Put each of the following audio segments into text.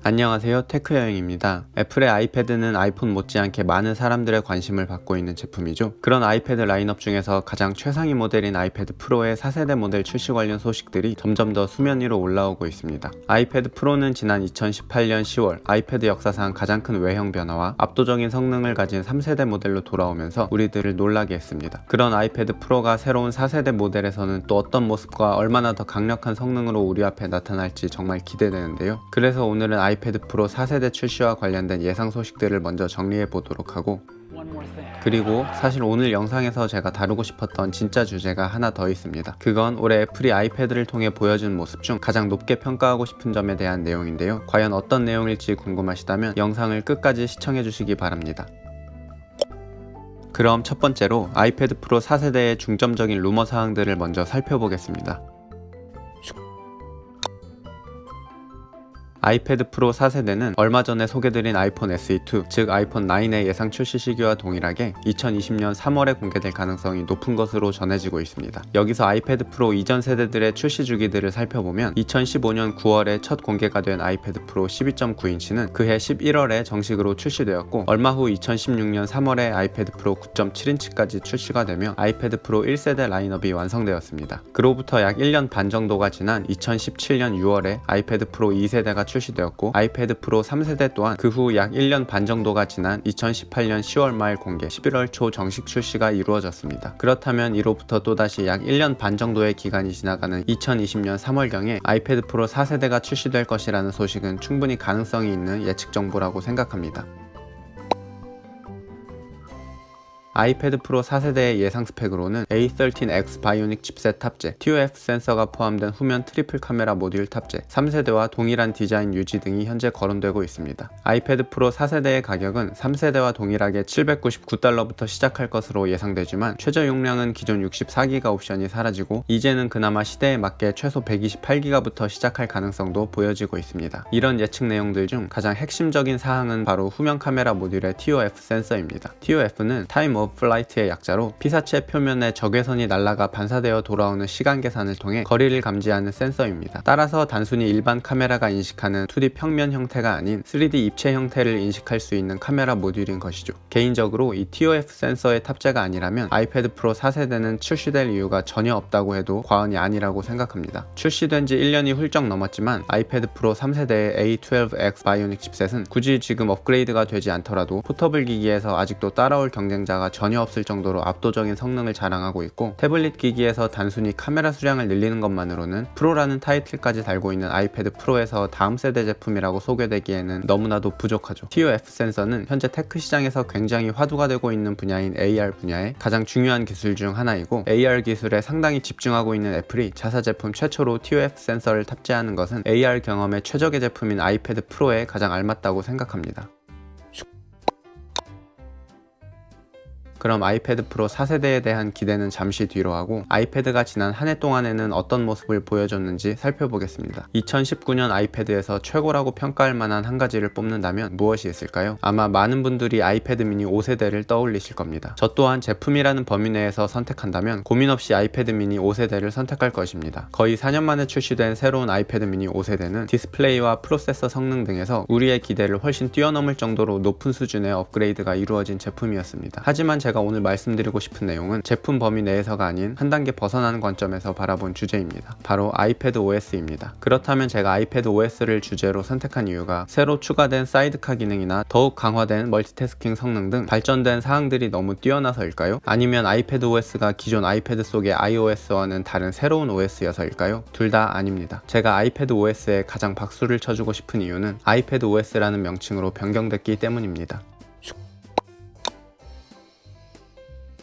안녕하세요, 테크여행입니다. 애플의 아이패드는 아이폰 못지않게 많은 사람들의 관심을 받고 있는 제품이죠. 그런 아이패드 라인업 중에서 가장 최상위 모델인 아이패드 프로의 4세대 모델 출시 관련 소식들이 점점 더 수면 위로 올라오고 있습니다. 아이패드 프로는 지난 2018년 10월 아이패드 역사상 가장 큰 외형 변화와 압도적인 성능을 가진 3세대 모델로 돌아오면서 우리들을 놀라게 했습니다. 그런 아이패드 프로가 새로운 4세대 모델에서는 또 어떤 모습과 얼마나 더 강력한 성능으로 우리 앞에 나타날지 정말 기대되는데요. 그래서 오늘은 아이패드 프로 4세대 출시와 관련된 예상 소식들을 먼저 정리해 보도록 하고, 그리고 사실 오늘 영상에서 제가 다루고 싶었던 진짜 주제가 하나 더 있습니다. 그건 올해 애플이 아이패드를 통해 보여준 모습 중 가장 높게 평가하고 싶은 점에 대한 내용인데요. 과연 어떤 내용일지 궁금하시다면 영상을 끝까지 시청해 주시기 바랍니다. 그럼 첫 번째로 아이패드 프로 4세대의 중점적인 루머 사항들을 먼저 살펴보겠습니다. 아이패드 프로 4세대는 얼마 전에 소개드린 아이폰 SE2, 즉 아이폰 9의 예상 출시 시기와 동일하게 2020년 3월에 공개될 가능성이 높은 것으로 전해지고 있습니다. 여기서 아이패드 프로 이전 세대들의 출시 주기들을 살펴보면 2015년 9월에 첫 공개가 된 아이패드 프로 12.9인치는 그해 11월에 정식으로 출시되었고, 얼마 후 2016년 3월에 아이패드 프로 9.7인치까지 출시가 되며 아이패드 프로 1세대 라인업이 완성되었습니다. 그로부터 약 1년 반 정도가 지난 2017년 6월에 아이패드 프로 2세대가 출시되었고, 아이패드 프로 3세대 또한 그 후 약 1년 반 정도가 지난 2018년 10월 말 공개, 11월 초 정식 출시가 이루어졌습니다. 그렇다면 이로부터 또다시 약 1년 반 정도의 기간이 지나가는 2020년 3월경에 아이패드 프로 4세대가 출시될 것이라는 소식은 충분히 가능성이 있는 예측 정보라고 생각합니다. 아이패드 프로 4세대의 예상 스펙으로는 A13X 바이오닉 칩셋 탑재, TOF 센서가 포함된 후면 트리플 카메라 모듈 탑재, 3세대와 동일한 디자인 유지 등이 현재 거론되고 있습니다. 아이패드 프로 4세대의 가격은 3세대와 동일하게 $799부터 시작할 것으로 예상되지만, 최저 용량은 기존 64기가 옵션이 사라지고 이제는 그나마 시대에 맞게 최소 128기가부터 시작할 가능성도 보여지고 있습니다. 이런 예측 내용들 중 가장 핵심적인 사항은 바로 후면 카메라 모듈의 TOF 센서입니다. TOF는 타임 오브 플라이트의 약자로 피사체 표면에 적외선이 날아가 반사되어 돌아오는 시간 계산을 통해 거리를 감지하는 센서입니다. 따라서 단순히 일반 카메라가 인식하는 2D 평면 형태가 아닌 3D 입체 형태를 인식할 수 있는 카메라 모듈인 것이죠. 개인적으로 이 TOF 센서의 탑재가 아니라면 아이패드 프로 4세대는 출시될 이유가 전혀 없다고 해도 과언이 아니라고 생각합니다. 출시된 지 1년이 훌쩍 넘었지만 아이패드 프로 3세대의 A12X 바이오닉 칩셋은 굳이 지금 업그레이드가 되지 않더라도 포터블 기기에서 아직도 따라올 경쟁자가 전혀 없을 정도로 압도적인 성능을 자랑하고 있고, 태블릿 기기에서 단순히 카메라 수량을 늘리는 것만으로는 프로라는 타이틀까지 달고 있는 아이패드 프로에서 다음 세대 제품이라고 소개되기에는 너무나도 부족하죠. TOF 센서는 현재 테크 시장에서 굉장히 화두가 되고 있는 분야인 AR 분야의 가장 중요한 기술 중 하나이고, AR 기술에 상당히 집중하고 있는 애플이 자사 제품 최초로 TOF 센서를 탑재하는 것은 AR 경험의 최적의 제품인 아이패드 프로에 가장 알맞다고 생각합니다. 그럼 아이패드 프로 4세대에 대한 기대는 잠시 뒤로 하고, 아이패드가 지난 한 해 동안에는 어떤 모습을 보여줬는지 살펴보겠습니다. 2019년 아이패드에서 최고라고 평가할 만한 한 가지를 뽑는다면 무엇이 있을까요? 아마 많은 분들이 아이패드 미니 5세대를 떠올리실 겁니다. 저 또한 제품이라는 범위 내에서 선택한다면 고민 없이 아이패드 미니 5세대를 선택할 것입니다. 거의 4년 만에 출시된 새로운 아이패드 미니 5세대는 디스플레이와 프로세서 성능 등에서 우리의 기대를 훨씬 뛰어넘을 정도로 높은 수준의 업그레이드가 이루어진 제품이었습니다. 하지만 제가 오늘 말씀드리고 싶은 내용은 제품 범위 내에서가 아닌 한 단계 벗어나는 관점에서 바라본 주제입니다. 바로 아이패드 OS입니다. 그렇다면 제가 아이패드 OS를 주제로 선택한 이유가 새로 추가된 사이드카 기능이나 더욱 강화된 멀티태스킹 성능 등 발전된 사항들이 너무 뛰어나서일까요? 아니면 아이패드 OS가 기존 아이패드 속의 iOS와는 다른 새로운 OS여서일까요? 둘 다 아닙니다. 제가 아이패드 OS에 가장 박수를 쳐주고 싶은 이유는 아이패드 OS라는 명칭으로 변경됐기 때문입니다.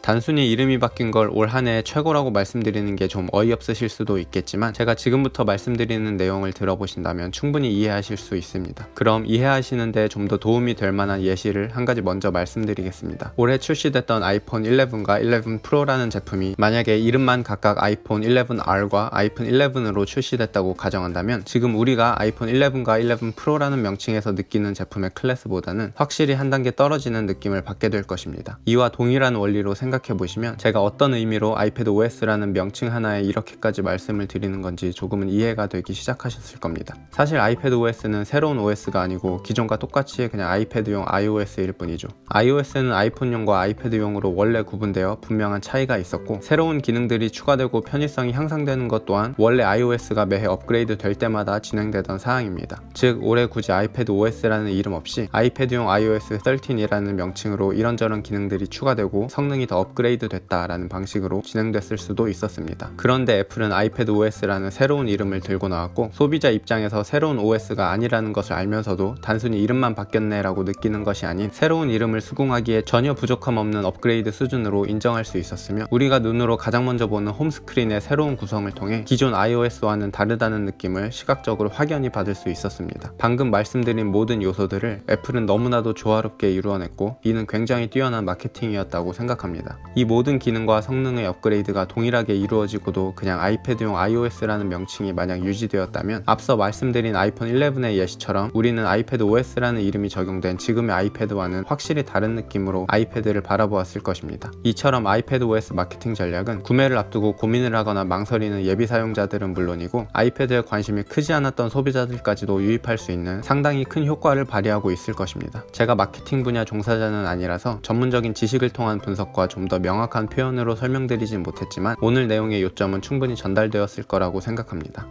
단순히 이름이 바뀐 걸 올 한 해 최고라고 말씀드리는 게 좀 어이없으실 수도 있겠지만, 제가 지금부터 말씀드리는 내용을 들어보신다면 충분히 이해하실 수 있습니다. 그럼 이해하시는데 좀 더 도움이 될 만한 예시를 한 가지 먼저 말씀드리겠습니다. 올해 출시됐던 아이폰 11과 11 프로라는 제품이 만약에 이름만 각각 아이폰 11R과 아이폰 11으로 출시됐다고 가정한다면, 지금 우리가 아이폰 11과 11 프로라는 명칭에서 느끼는 제품의 클래스보다는 확실히 한 단계 떨어지는 느낌을 받게 될 것입니다. 이와 동일한 원리로 생각하면 생각해 보시면 제가 어떤 의미로 아이패드 OS라는 명칭 하나에 이렇게까지 말씀을 드리는 건지 조금은 이해가 되기 시작하셨을 겁니다. 사실 아이패드 OS는 새로운 OS가 아니고 기존과 똑같이 그냥 아이패드용 iOS일 뿐이죠. iOS는 아이폰용과 아이패드용으로 원래 구분되어 분명한 차이가 있었고, 새로운 기능들이 추가되고 편의성이 향상되는 것 또한 원래 iOS가 매해 업그레이드 될 때마다 진행되던 사항입니다. 즉 올해 굳이 아이패드 OS라는 이름 없이 아이패드용 iOS 13이라는 명칭으로 이런저런 기능들이 추가되고 성능이 더 업그레이드 됐다라는 방식으로 진행됐을 수도 있었습니다. 그런데 애플은 아이패드 OS라는 새로운 이름을 들고 나왔고, 소비자 입장에서 새로운 OS가 아니라는 것을 알면서도 단순히 이름만 바뀌었네 라고 느끼는 것이 아닌 새로운 이름을 수긍하기에 전혀 부족함 없는 업그레이드 수준으로 인정할 수 있었으며, 우리가 눈으로 가장 먼저 보는 홈스크린의 새로운 구성을 통해 기존 iOS와는 다르다는 느낌을 시각적으로 확연히 받을 수 있었습니다. 방금 말씀드린 모든 요소들을 애플은 너무나도 조화롭게 이루어냈고, 이는 굉장히 뛰어난 마케팅이었다고 생각합니다. 이 모든 기능과 성능의 업그레이드가 동일하게 이루어지고도 그냥 아이패드용 iOS라는 명칭이 만약 유지되었다면 앞서 말씀드린 아이폰 11의 예시처럼 우리는 아이패드 OS라는 이름이 적용된 지금의 아이패드와는 확실히 다른 느낌으로 아이패드를 바라보았을 것입니다. 이처럼 아이패드 OS 마케팅 전략은 구매를 앞두고 고민을 하거나 망설이는 예비 사용자들은 물론이고 아이패드에 관심이 크지 않았던 소비자들까지도 유입할 수 있는 상당히 큰 효과를 발휘하고 있을 것입니다. 제가 마케팅 분야 종사자는 아니라서 전문적인 지식을 통한 분석과 좀 더 명확한 표현으로 설명드리진 못했지만 오늘 내용의 요점은 충분히 전달되었을 거라고 생각합니다.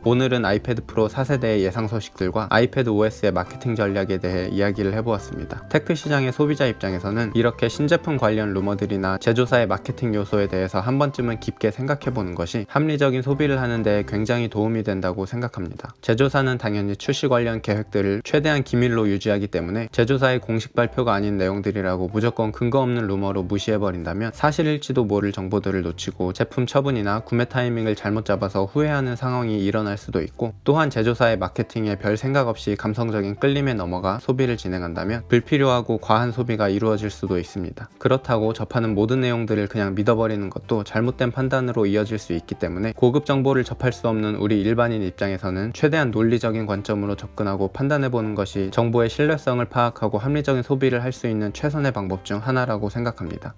오늘은 아이패드 프로 4세대의 예상 소식들과 아이패드 OS의 마케팅 전략에 대해 이야기를 해보았습니다. 테크 시장의 소비자 입장에서는 이렇게 신제품 관련 루머들이나 제조사의 마케팅 요소에 대해서 한 번쯤은 깊게 생각해보는 것이 합리적인 소비를 하는 데 굉장히 도움이 된다고 생각합니다. 제조사는 당연히 출시 관련 계획들을 최대한 기밀로 유지하기 때문에 제조사의 공식 발표가 아닌 내용들이라고 무조건 근거 없는 루머로 무시해버린다면 사실일지도 모를 정보들을 놓치고 제품 처분이나 구매 타이밍을 잘못 잡아서 후회하는 상황이 일어날 수도 있고, 또한 제조사의 마케팅에 별 생각 없이 감성적인 끌림에 넘어가 소비를 진행한다면 불필요하고 과한 소비가 이루어질 수도 있습니다. 그렇다고 접하는 모든 내용들을 그냥 믿어버리는 것도 잘못된 판단으로 이어질 수 있기 때문에 고급 정보를 접할 수 없는 우리 일반인 입장에서는 최대한 논리적인 관점으로 접근하고 판단해보는 것이 정보의 신뢰성을 파악하고 합리적인 소비를 할 수 있는 최선의 방법 중 하나라고 생각합니다.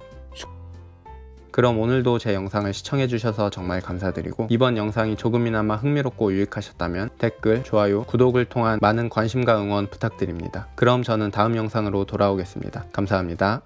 그럼 오늘도 제 영상을 시청해주셔서 정말 감사드리고, 이번 영상이 조금이나마 흥미롭고 유익하셨다면 댓글, 좋아요, 구독을 통한 많은 관심과 응원 부탁드립니다. 그럼 저는 다음 영상으로 돌아오겠습니다. 감사합니다.